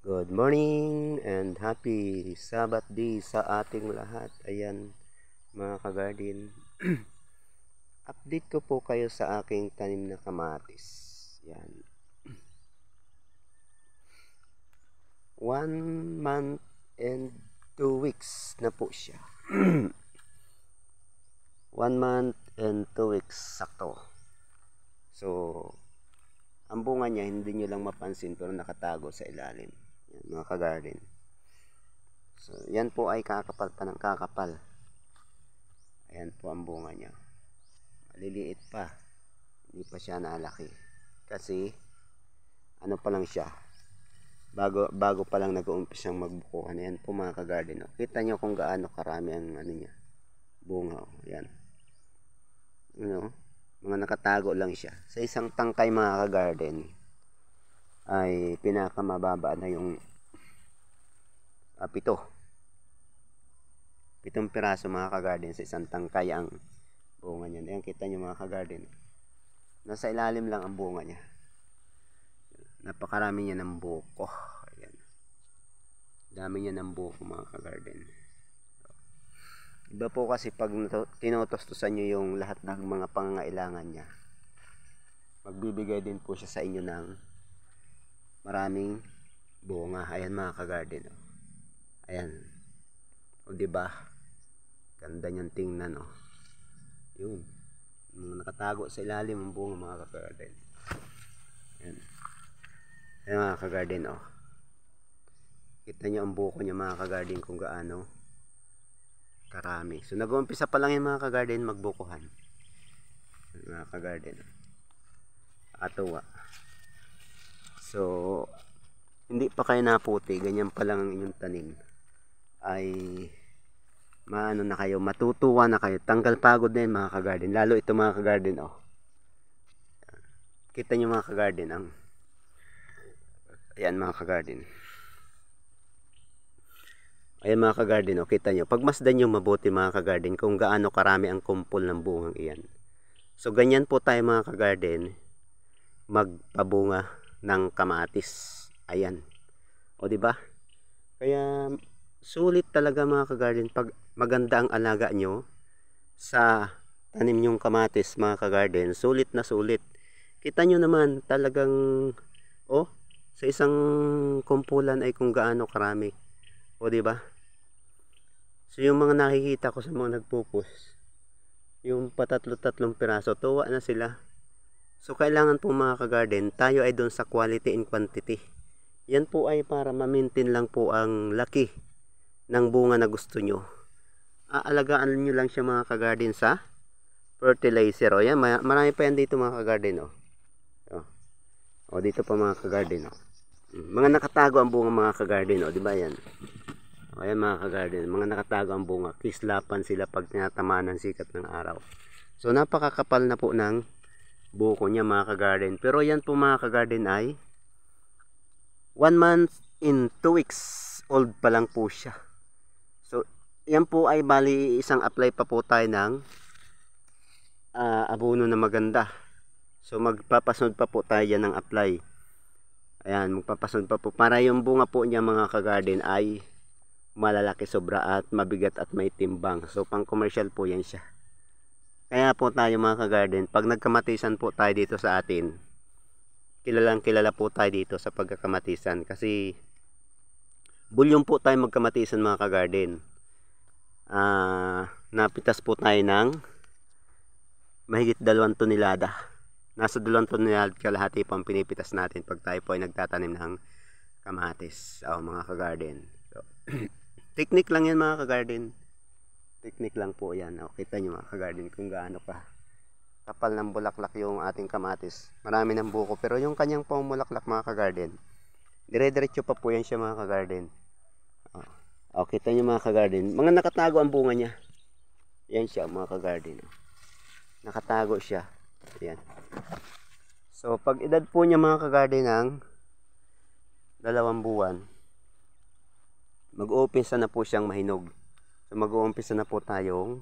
Good morning and happy Sabbath day sa ating lahat. Ayan mga ka-garden. Update ko po kayo sa aking tanim na kamatis. Yan. 1 month and 2 weeks na po siya. 1 month and 2 weeks sakto. So, ang bunga niya hindi nyo lang mapansin pero nakatago sa ilalim. Yan, mga ka-garden. So, yan po ay kakapal pa ng kakapal. Ayan po ang bunga niya. Maliliit pa. Hindi pa siya nalaki. Kasi, ano pa lang siya. Bago pa lang nag-uumpisang magbukuhan. Ayan po mga ka-garden. Kita nyo kung gaano karami ang ano niya. Bunga. Ayan. Mga nakatago lang siya. Sa isang tangkay mga ka-garden ay pinakamababa na yung 7 piraso mga ka-garden sa isang tangkay ang bunga niya. Ayan, kita nyo mga ka-garden. Nasa ilalim lang ang bunga niya. Napakarami niya ng buko. Ayan. Dami niya ng buko mga ka-garden. Iba po kasi pag tinotostusan nyo yung lahat ng mga pangangailangan niya, magbibigay din po siya sa inyo ng maraming bunga. Ayan mga ka-garden. Ayan. O diba? Ganda niyang tingnan. Yun. Nakatago sa ilalim ang bunga mga ka-garden. Ayan. Ayan mga ka-garden. Kita nyo ang buko niya mga ka-garden kung gaano karami. So nag-uumpisa pa lang yung mga ka-garden magbukuhan. Mga ka-garden. Atuwa. So hindi pa kayo naputi, ganyan pa lang ang inyong tanim. Ay maano na kayo, matutuwa na kayo. Tanggal pagod na yun mga ka-garden. Lalo ito mga ka-garden. Kita nyo mga ka-garden ayan mga ka-garden. Ayan mga ka-garden, kita nyo. Pagmasdan nyo mabuti mga ka-garden kung gaano karami ang kumpol ng bungang iyan. So ganyan po tayo mga ka-garden magpabunga ng kamatis. Ayan. O diba? Kaya sulit talaga mga ka-garden pag maganda ang alaga nyo sa tanim nyong kamatis mga ka-garden. Sulit na sulit. Kita nyo naman talagang sa isang kumpulan ay kung gaano karami. O diba? So yung mga nakikita ko sa mga nagpupus, yung patatlo-tatlong piraso, tuwa na sila. So kailangan po mga ka-garden, tayo ay doon sa quality and quantity. Yan po ay para ma-maintain lang po ang laki ng bunga na gusto nyo. Aalagaan nyo lang siya mga ka-garden sa fertilizer. Yan, marami pa yan dito mga ka-garden. Dito pa mga ka-garden. Mga nakatago ang bunga mga ka-garden. Diba yan? Ayan mga ka-garden, mga nakatago ang bunga, kislapan sila pag tinatamaan ng sikat ng araw. So napakakapal na po ng buko niya mga ka-garden. Pero yan po mga ka-garden ay 1 month in 2 weeks old pa lang po siya. So yan po ay bali isang apply pa po tayo ng abono na maganda. So magpapasunod pa po tayo yan ng apply. Ayan, magpapasunod pa po para yung bunga po niya mga ka-garden ay malalaki sobra at mabigat at may timbang. So pang commercial po yan siya. Kaya po tayo mga ka-garden, pag nagkamatisan po tayo dito sa atin, kilalang kilala po tayo dito sa pagkakamatisan. Kasi bulyon po tayo magkamatisan mga ka-garden. Napitas po tayo ng mahigit 2 tonelada. Nasa 2 tonelada kalahati pang pinipitas natin pag tayo po ay nagtatanim ng kamatis. Mga ka-garden. So technique lang yan mga ka-garden. Technique lang po yan. Kita nyo mga ka-garden kung gaano ka kapal ng bulaklak yung ating kamatis. Marami ng buko. Pero yung kanyang pamulaklak mga ka-garden, dire-diretso pa po yan siya mga ka-garden. Kita nyo mga ka-garden. Mga nakatago ang bunga niya. Yan siya mga ka-garden. Nakatago siya. Yan. So pag edad po niya mga ka-garden ng 2 buwan, mag-uumpisa na po siyang mahinog. So mag-uumpisa na po tayong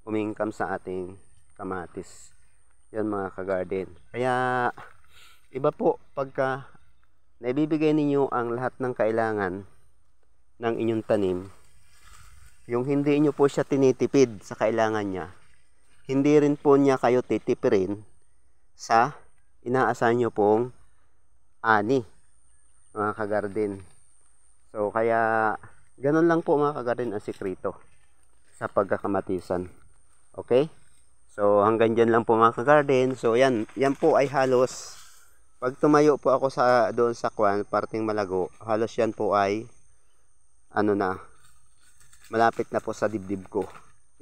umingkam sa ating kamatis. Yan mga ka-garden. Kaya iba po pagka na ibibigay ninyo ang lahat ng kailangan ng inyong tanim, yung hindi nyo po siya tinitipid sa kailangan niya, hindi rin po niya kayo titipirin sa inaasahan nyo pong ani, mga kagarden. So kaya ganun lang po mga kagarden ang sikreto sa pagkakamatisan. Okay? So hanggang dyan lang po mga kagarden. So yan po ay halos, pag tumayo po ako sa doon sa parting Malago, halos yan po ay malapit na po sa dibdib ko.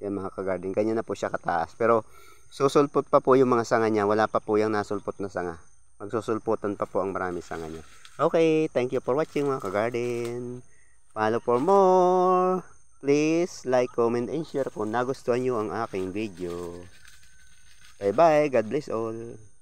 Yan mga kagarden, ganyan na po siya kataas. Pero susulpot pa po yung mga sanga niya, wala pa po yung nasulpot na sanga. Magsusulputan pa po ang marami sanga niya. Okay, thank you for watching mga kagarden. Follow for more. Please like, comment, and share kung nagustuhan nyo ang aking video. Bye bye, God bless all.